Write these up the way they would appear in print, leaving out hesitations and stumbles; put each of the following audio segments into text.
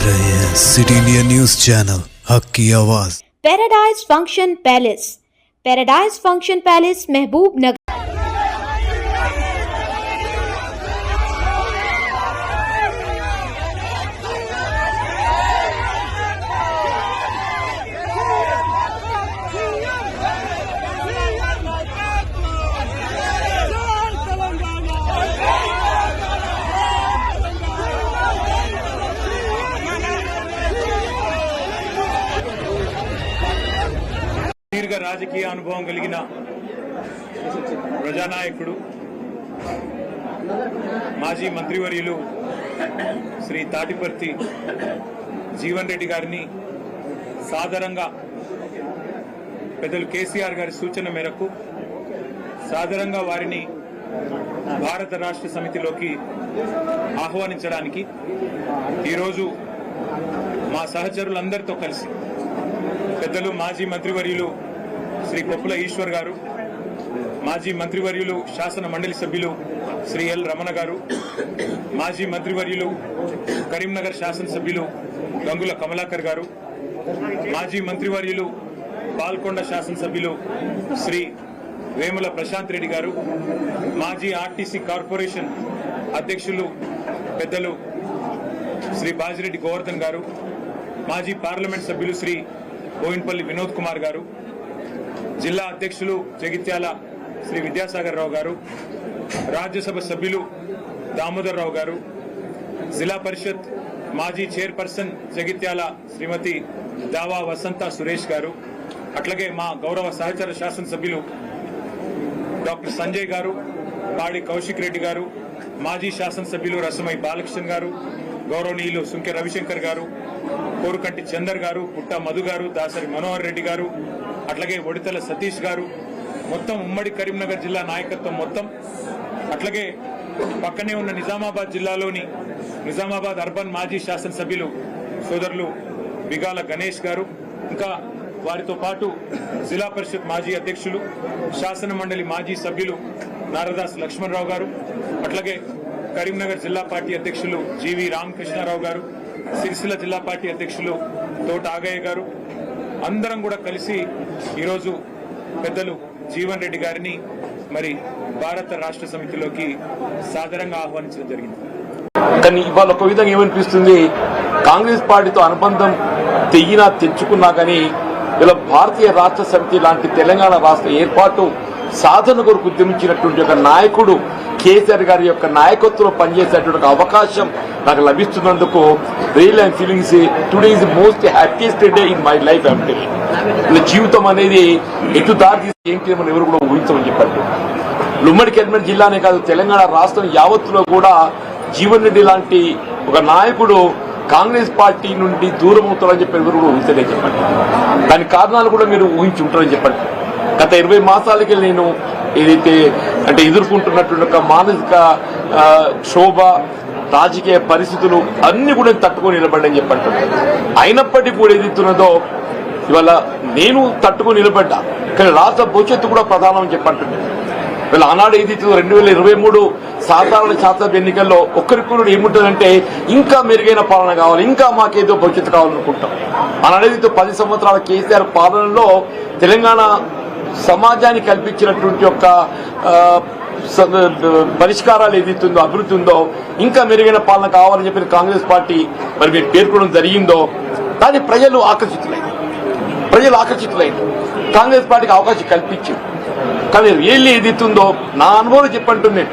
देख रहे हैं सिटी इंडिया न्यूज चैनल हक की आवाज। पैराडाइज फंक्शन पैलेस महबूब नगर। దీర్ఘ రాజకీయ అనుభవం కలిగిన ప్రజానాయకుడు మాజీ మంత్రివర్యులు శ్రీ తాటిపర్తి జీవన్ రెడ్డి గారిని సాదరంగా పెద్దలు కేసీఆర్ గారి సూచన మేరకు సాదరంగా వారిని భారత రాష్ట్ర సమితిలోకి ఆహ్వానించడానికి ఈరోజు మా సహచరులందరితో కలిసి పెద్దలు మాజీ మంత్రివర్యులు శ్రీ కొప్పుల ఈశ్వర్ గారు, మాజీ మంత్రివర్యులు శాసన మండలి సభ్యులు శ్రీ ఎల్ రమణ గారు, మాజీ మంత్రివర్యులు కరీంనగర్ శాసనసభ్యులు గంగుల కమలాకర్ గారు, మాజీ మంత్రివర్యులు పాల్కొండ శాసనసభ్యులు శ్రీ వేముల ప్రశాంత్ రెడ్డి గారు, మాజీ ఆర్టీసీ కార్పొరేషన్ అధ్యక్షులు పెద్దలు శ్రీ బాజిరెడ్డి గోవర్ధన్ గారు, మాజీ పార్లమెంట్ సభ్యులు శ్రీ బోయిన్పల్లి వినోద్ కుమార్ గారు, జిల్లా అధ్యక్షులు జగిత్యాల శ్రీ విద్యాసాగర్ రావు గారు, రాజ్యసభ సభ్యులు దామోదర్ రావు గారు, జిల్లా పరిషత్ మాజీ చైర్పర్సన్ జగిత్యాల శ్రీమతి దావా వసంత సురేష్ గారు, అట్లాగే మా గౌరవ సహచర శాసనసభ్యులు డాక్టర్ సంజయ్ గారు, పాడి కౌశిక్ రెడ్డి గారు, మాజీ శాసనసభ్యులు రసమై బాలకృష్ణ గారు, గౌరవనీయులు సుంకె రవిశంకర్ గారు, కోరుకంటి చందర్ గారు, పుట్ట మధు గారు, దాసరి మనోహర్ రెడ్డి గారు, అట్లాగే ఒడితల సతీష్ గారు, మొత్తం ఉమ్మడి కరీంనగర్ జిల్లా నాయకత్వం మొత్తం, అట్లాగే పక్కనే ఉన్న నిజామాబాద్ జిల్లాలోని నిజామాబాద్ అర్బన్ మాజీ శాసనసభ్యులు సోదరులు బిగాల గణేష్ గారు, ఇంకా వారితో పాటు జిల్లా పరిషత్ మాజీ అధ్యక్షులు శాసన మండలి మాజీ సభ్యులు నారదాస్ లక్ష్మణరావు గారు, అట్లాగే కరీంనగర్ జిల్లా పార్టీ అధ్యక్షులు జీవి రామకృష్ణారావు గారు, సిరిసిల్ల జిల్లా పార్టీ అధ్యక్షులు తోట ఆగయ్య గారు, అందరం కూడా కలిసి ఈరోజు పెద్దలు జీవన్ రెడ్డి గారిని మరి భారత రాష్ట్ర సమితిలోకి సాదరంగా ఆహ్వానించడం జరిగింది. కానీ ఇవాళ ఒక విధంగా ఏమనిపిస్తుంది, కాంగ్రెస్ పార్టీతో అనుబంధం తెచ్చుకున్నా కానీ ఇలా భారతీయ రాష్ట్ర సమితి లాంటి తెలంగాణ రాష్ట్ర ఏర్పాటు సాధన కొరకు ఉద్యమించినటువంటి ఒక నాయకుడు కేసీఆర్ గారి యొక్క నాయకత్వంలో పనిచేసేటువంటి అవకాశం నాకు లభిస్తున్నందుకు real I'm feeling today is the most happiest day in my life. అంటే ఇలా జీవితం అనేది ఎటు దారి తీసి ఏంటి మనం ఎవరు కూడా ఊహించమని చెప్పారు. ఉమ్మడి కరీంనగర్ జిల్లానే కాదు, తెలంగాణ రాష్ట్రం యావత్తులో కూడా జీవన్ రెడ్డి లాంటి ఒక నాయకుడు కాంగ్రెస్ పార్టీ నుండి దూరం అవుతారని చెప్పి ఎవరు కూడా ఊహించలేని చెప్పండి. దాని కారణాలు కూడా మీరు ఊహించి ఉంటారని చెప్పండి. గత 20 మాసాలకి నేను ఏదైతే అంటే ఎదుర్కొంటున్నటువంటి ఒక మానసిక క్షోభ, రాజకీయ పరిస్థితులు అన్ని కూడా తట్టుకొని నిలబడ్డని చెప్పంటున్నాను. అయినప్పటికీ కూడా ఏదైతున్నదో ఇవాళ నేను తట్టుకొని నిలబడ్డా, కానీ రాష్ట్ర భవిష్యత్తు కూడా ప్రధానం అని చెప్పంటున్నాను. వీళ్ళ ఆనాడు ఏదైతే 2023 సాధారణ శాసనసభ ఎన్నికల్లో ఒక్కరికొకరు ఏముంటుందంటే ఇంకా మెరుగైన పాలన కావాలి, ఇంకా మాకేదో భవిష్యత్తు కావాలనుకుంటాం. ఆనాడేదైతే 10 సంవత్సరాల కేసీఆర్ పాలనలో తెలంగాణ సమాజానికి కల్పించినటువంటి యొక్క పరిష్కారాలు ఏదైతుందో, అభివృద్ధి ఉందో, ఇంకా మెరుగైన పాలన కావాలని చెప్పిన కాంగ్రెస్ పార్టీ మరి మీరు పేర్కొనడం జరిగిందో దాన్ని ప్రజలు ఆకర్షితులైంది. కాంగ్రెస్ పార్టీకి అవకాశం కల్పించింది. కానీ రియల్లీ ఏదైతుందో నా అనుభవం చెప్పంటున్నాను.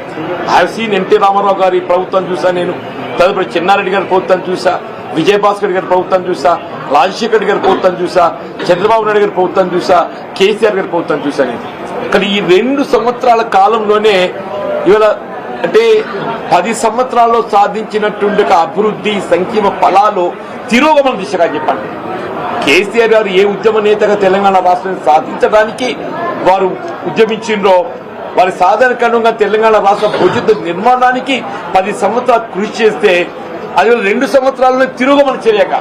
I have seen NT Rama Rao గారి ప్రభుత్వం చూసా, నేను తదుపరి చెన్నారెడ్డి గారి ప్రభుత్వం చూసా, విజయభాస్కర్ గారి ప్రభుత్వం చూసా, రాజశేఖర్ గారి ప్రభుత్వం చూసా, చంద్రబాబు నాయుడు గారి ప్రభుత్వం చూసా, కేసీఆర్ గారి ప్రభుత్వం చూసా. నేను కానీ ఈ 2 సంవత్సరాల కాలంలోనే ఇవాళ అంటే 10 సంవత్సరాల్లో సాధించినటువంటి అభివృద్ధి సంక్షేమ ఫలాలు తిరోగమన దిశగా చెప్పండి. కేసీఆర్ గారు ఏ ఉద్యమ నేతగా తెలంగాణ రాష్ట్రాన్ని సాధించడానికి వారు ఉద్యమించిండ్రో వారి సాధారణంగా తెలంగాణ రాష్ట్ర భవిష్యత్తు నిర్మాణానికి 10 సంవత్సరాలు కృషి చేస్తే అది 2 సంవత్సరాల్లో తిరోగమన చర్యగా